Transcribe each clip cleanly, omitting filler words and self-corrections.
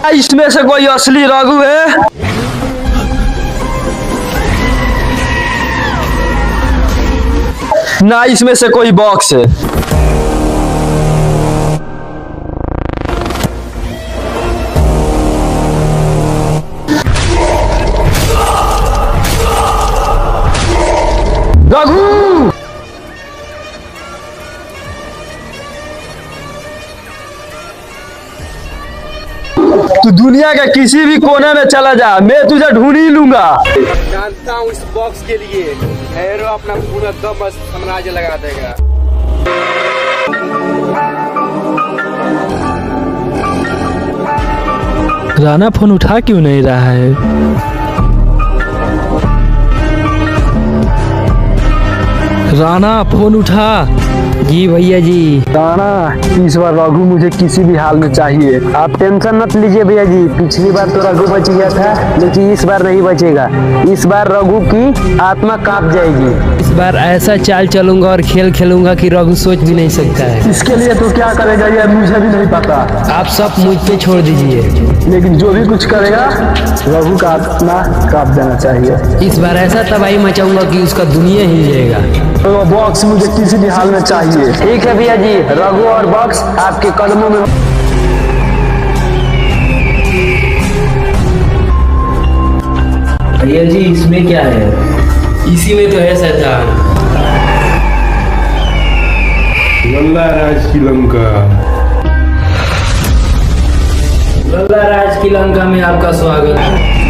इसमें से कोई असली रघु है? ना इसमें से कोई बॉक्स है। रघु तू दुनिया के किसी भी कोने में चला जा, मैं तुझे ढूंढ ही लूंगा। जानता हूँ इस बॉक्स के लिए हैरो अपना पूरा दम साम्राज्य लगा देगा। राणा फोन उठा क्यों नहीं रहा है? राणा फोन उठा। जी भैया जी। राणा इस बार रघु मुझे किसी भी हाल में चाहिए। आप टेंशन मत लीजिए भैया जी, पिछली बार तो रघु बच गया था, लेकिन इस बार नहीं बचेगा। इस बार रघु की आत्मा कांप जाएगी। इस बार ऐसा चाल चलूंगा और खेल खेलूंगा कि रघु सोच भी नहीं सकता है। इसके लिए तो क्या करेगा ये मुझे भी नहीं पता। आप सब मुझ पे छोड़ दीजिए, लेकिन जो भी कुछ करेगा रघु का आत्मा कांप देना चाहिए। इस बार ऐसा तबाही मचाऊंगा कि उसका दुनिया हिल जाएगा। तो बॉक्स मुझे किसी भी हाल में चाहिए। ठीक है भैया जी, रघु और बॉक्स आपके कदमों में। भैया जी इसमें क्या है? इसी में तो है शैतान। लल्ला राज की लंका। लल्ला राज की लंका में आपका स्वागत है।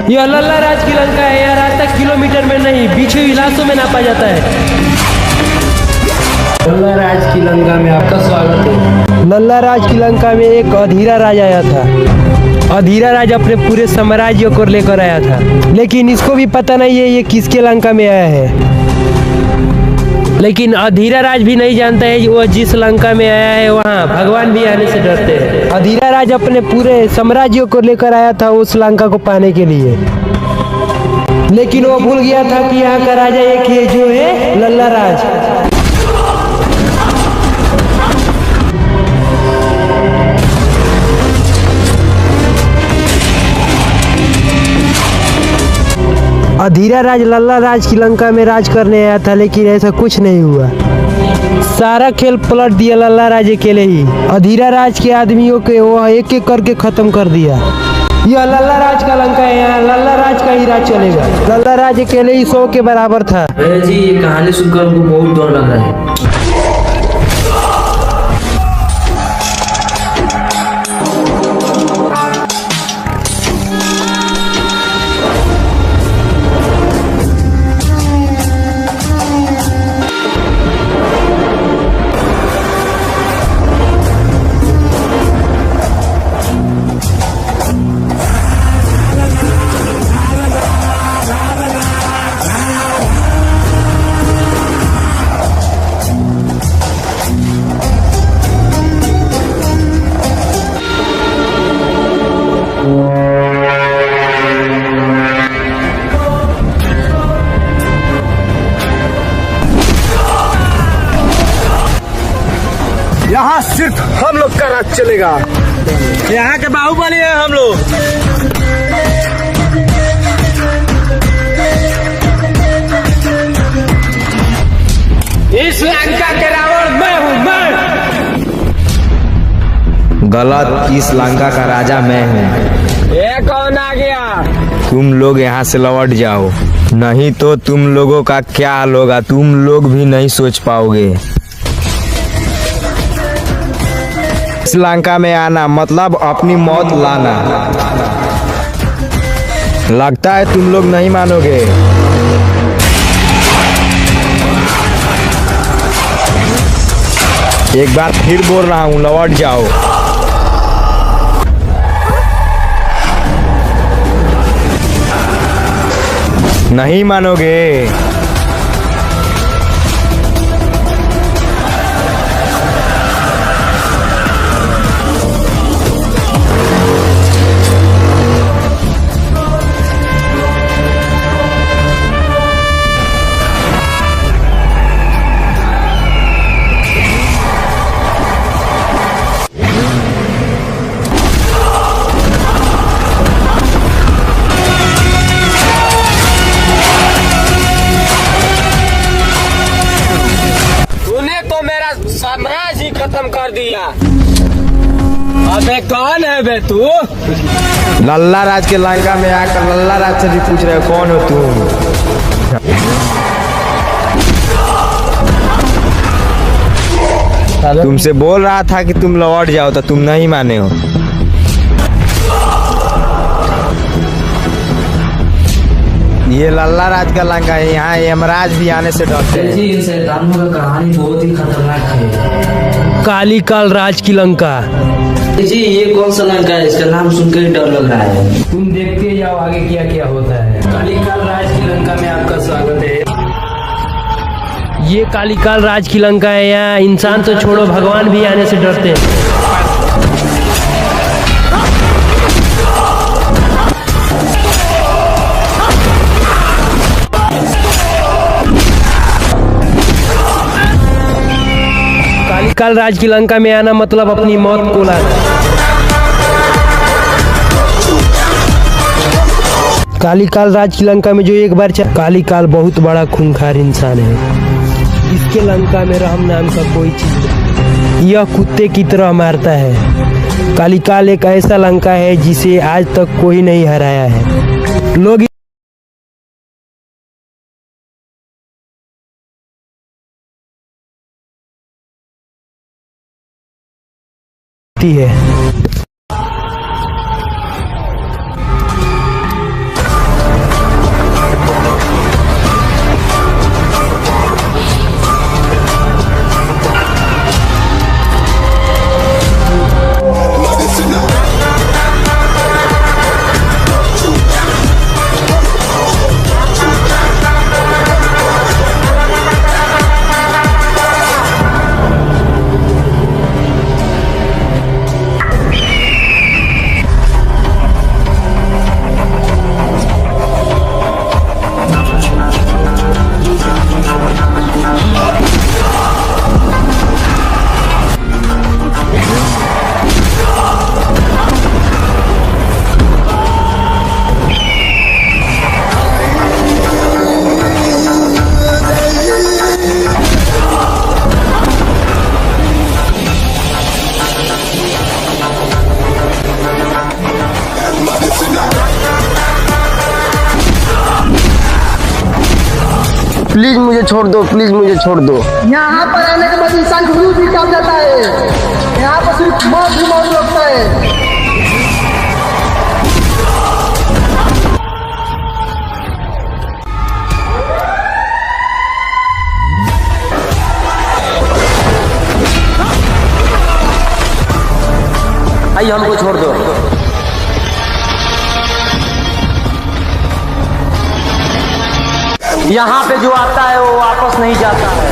यह लल्ला राज की लंका है। यह रास्ता किलोमीटर में नहीं, बीचों इलाकों में नापा जाता है। लल्ला राज की लंका में आपका स्वागत है। लल्ला राज की लंका में एक अधीरा राज आया था। अधीरा राज अपने पूरे साम्राज्य को लेकर आया था, लेकिन इसको भी पता नहीं है ये किसके लंका में आया है। लेकिन अधीरा राज भी नहीं जानता है कि वह जिस लंका में आया है वहाँ भगवान भी आने से डरते हैं। अधीरा राज अपने पूरे साम्राज्य को लेकर आया था उस लंका को पाने के लिए, लेकिन वो भूल गया था कि यहाँ का राजा एक है जो है लल्ला राज। अधीरा राज लल्ला राज की लंका में राज करने आया था, लेकिन ऐसा कुछ नहीं हुआ। सारा खेल पलट दिया लल्ला राज अकेले ही। अधीरा राज के आदमियों के वह एक एक करके खत्म कर दिया। यह लल्ला राज का लंका है, यहाँ लल्ला राज का ही राज चलेगा। लल्ला राज अकेले ही 100 के बराबर था। जी ये कहानी सुनकर हमको बहुत डर लग रहा है। यहाँ सिर्फ हम लोग का राज चलेगा। यहाँ के बाहुबली है हम लोग। इस लंका के रावण मैं हूँ, मैं। गलत, इस लंका का राजा मैं हूँ। ये कौन आ गया? तुम लोग यहाँ से लौट जाओ, नहीं तो तुम लोगों का क्या हाल होगा तुम लोग भी नहीं सोच पाओगे। इस लंका में आना मतलब अपनी मौत लाना। लगता है तुम लोग नहीं मानोगे। एक बार फिर बोल रहा हूँ, लौट जाओ। नहीं मानोगे। तूने तो मेरा साम्राज्य ही खत्म कर दिया। अबे कौन है बे तू? लल्ला राज के लंका में आकर लल्ला राज से भी पूछ रहे हो कौन हो तुम? तुमसे बोल रहा था कि तुम लौट जाओ तो तुम नहीं माने हो। ये लल्ला राज का लंका है, यहाँ यमराज भी आने से डरते हैं। जी इन शैतानों का कहानी बहुत ही खतरनाक है। काली काल राज की लंका। जी ये कौन सा लंका है? इसका नाम सुनकर ही डर लग रहा है। तुम देखते जाओ आगे क्या क्या होता है। कालीकाल राज की लंका में आपका स्वागत है। ये कालीकाल राज की लंका है। यहाँ इंसान तो छोड़ो, भगवान भी आने से डरते हैं। कालीकाल राज की लंका में आना मतलब अपनी मौत को लाना। कालीकाल राज की लंका में जो एक बार कालीकाल बहुत बड़ा खूंखार इंसान है। इसके लंका में राम नाम का कोई चीज नहीं। यह कुत्ते की तरह मारता है। कालीकाल एक ऐसा लंका है जिसे आज तक कोई नहीं हराया है। लोग है। प्लीज मुझे छोड़ दो, प्लीज मुझे छोड़ दो। यहाँ पर आने के बाद इंसान का रूह भी कांप जाता है। यहाँ पर सिर्फ मौत ही मौत लगता है। आइए हमको छोड़ दो। यहाँ पे जो आता है वो वापस नहीं जाता है।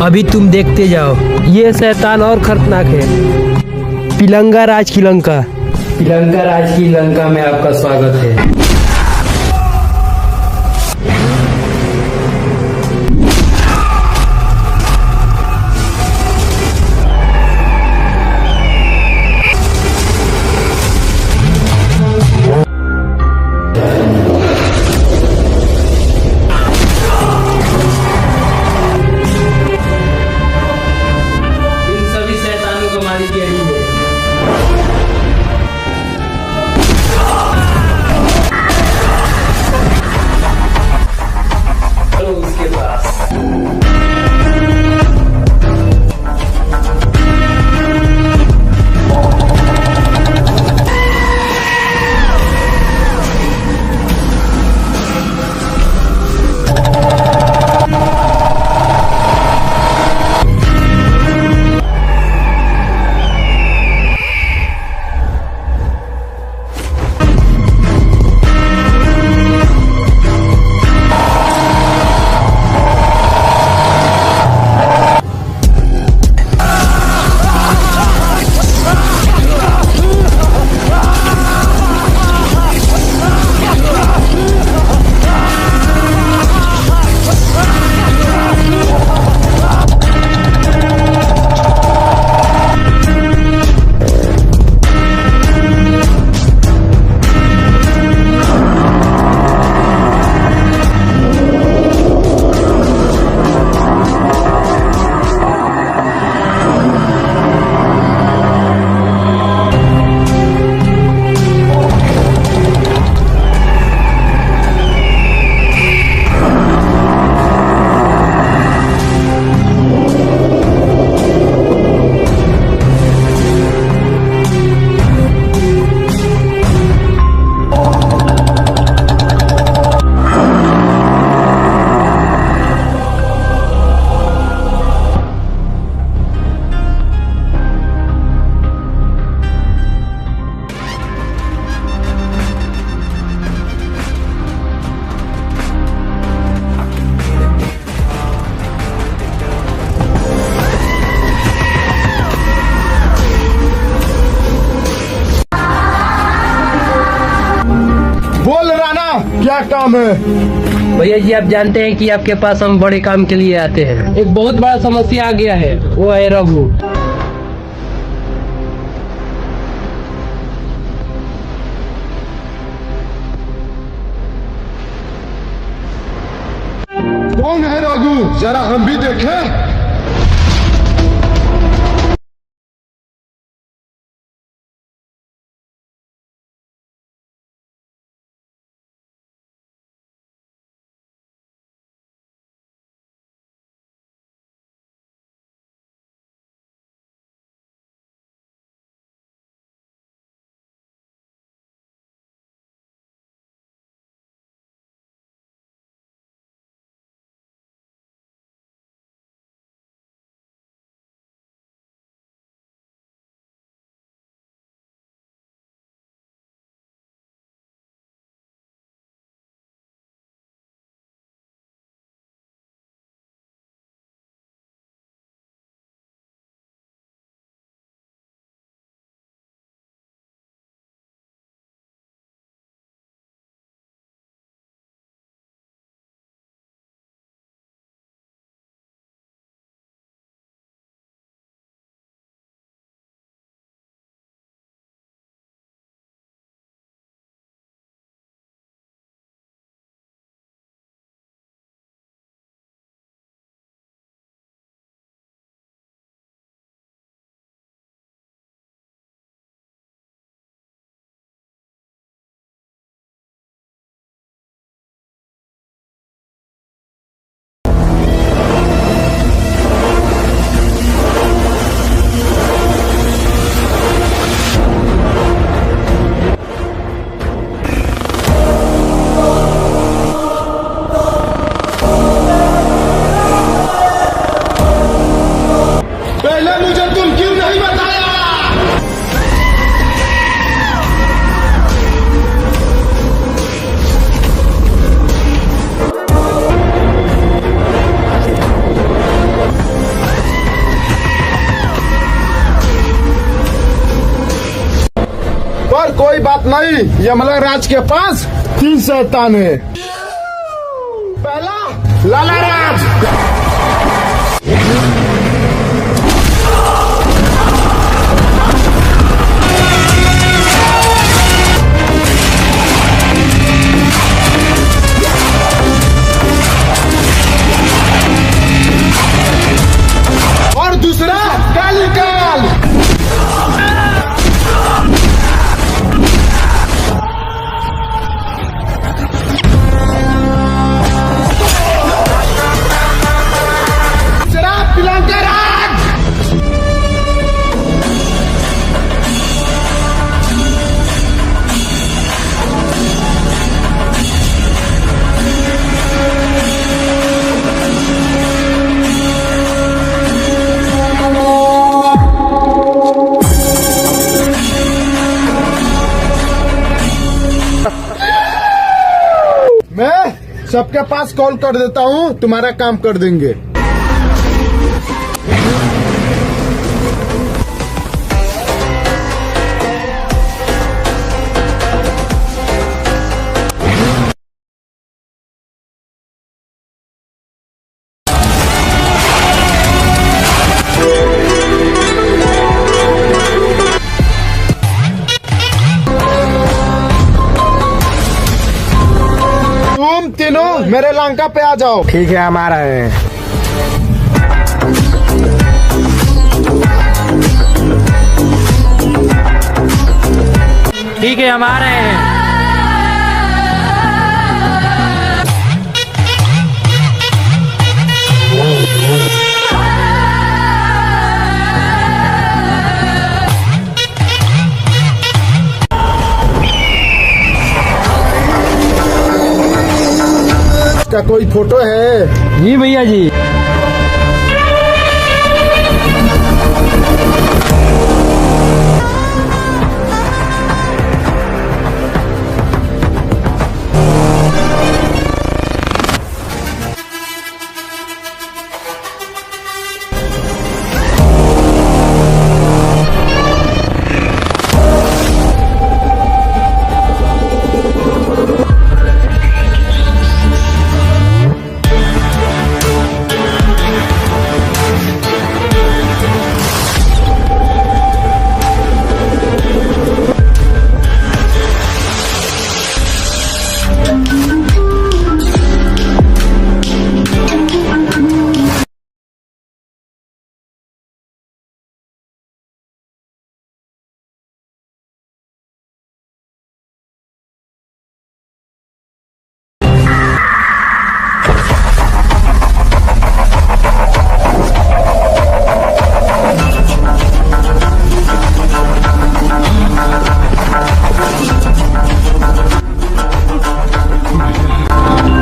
अभी तुम देखते जाओ, ये शैतान और खतरनाक है। पिलंगा राज की लंका। तिलंका राज की लंका में आपका स्वागत है। इन सभी शैतानों को मारी गई है। चलो उसके पास। बोल राणा, क्या काम है? भैया जी, आप जानते हैं कि आपके पास हम बड़े काम के लिए आते हैं। एक बहुत बड़ा समस्या आ गया है, वो है रघु। कौन है रघु? जरा हम भी देखें। नहीं, यमला राज के पास 3 शैतान है। पहला लाला राज, और दूसरा कालीकाल। तीसरा पिलंका राज। मैं सबके पास कॉल कर देता हूँ, तुम्हारा काम कर देंगे। तुम तीनों मेरे लंका पे आ जाओ। ठीक है, हम आ रहे हैं। ठीक है, हम आ रहे हैं। इसका कोई फोटो है? जी भैया जी।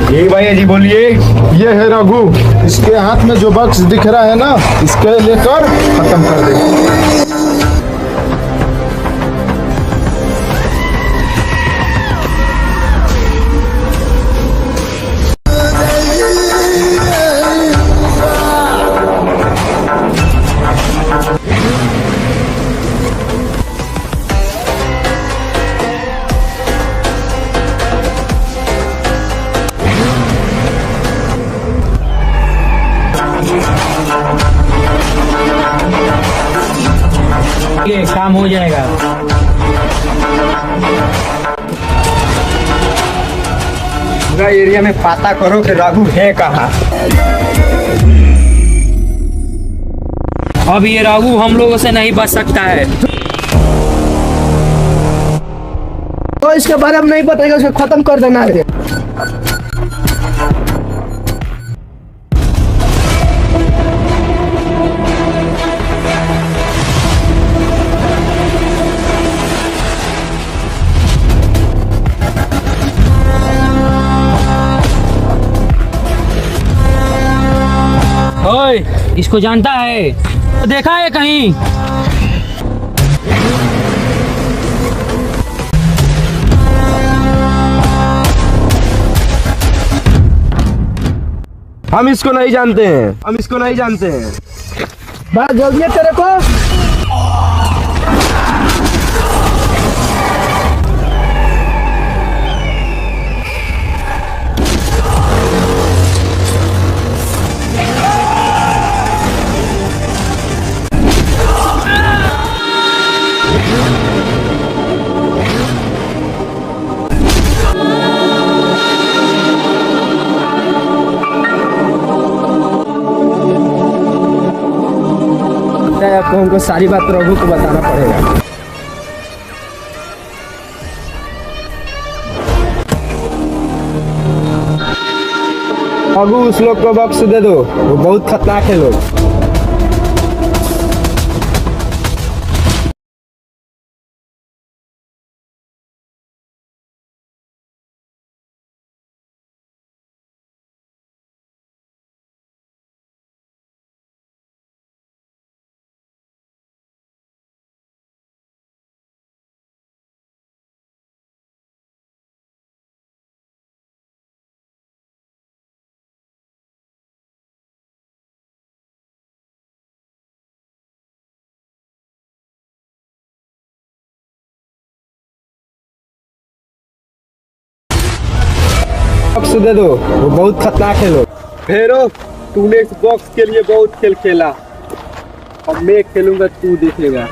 जी भैया जी, बोलिए। ये है रघु, इसके हाथ में जो बक्स दिख रहा है ना, इसके लेकर खत्म कर दे। ये काम हो जाएगा। पूरा एरिया में पता करो कि रघु है कहाँ। अब ये राघु हम लोगों से नहीं बच सकता है। तो इसके बारे में नहीं बताएगा, उसको खत्म कर देना है। ओए, इसको जानता है? देखा है कहीं? हम इसको नहीं जानते हैं, हम इसको नहीं जानते हैं। बड़ा जल्दी है तेरे को। हमको सारी बात प्रभु को बताना पड़ेगा। प्रभु उस लोग को बख्श दे दो, वो बहुत खतरनाक है लोग। बॉक्स दे दो, वो बहुत खतरनाक है लोग। भैरव, तूने इस बॉक्स के लिए बहुत खेल खेला, अब मैं खेलूंगा, तू देखेगा।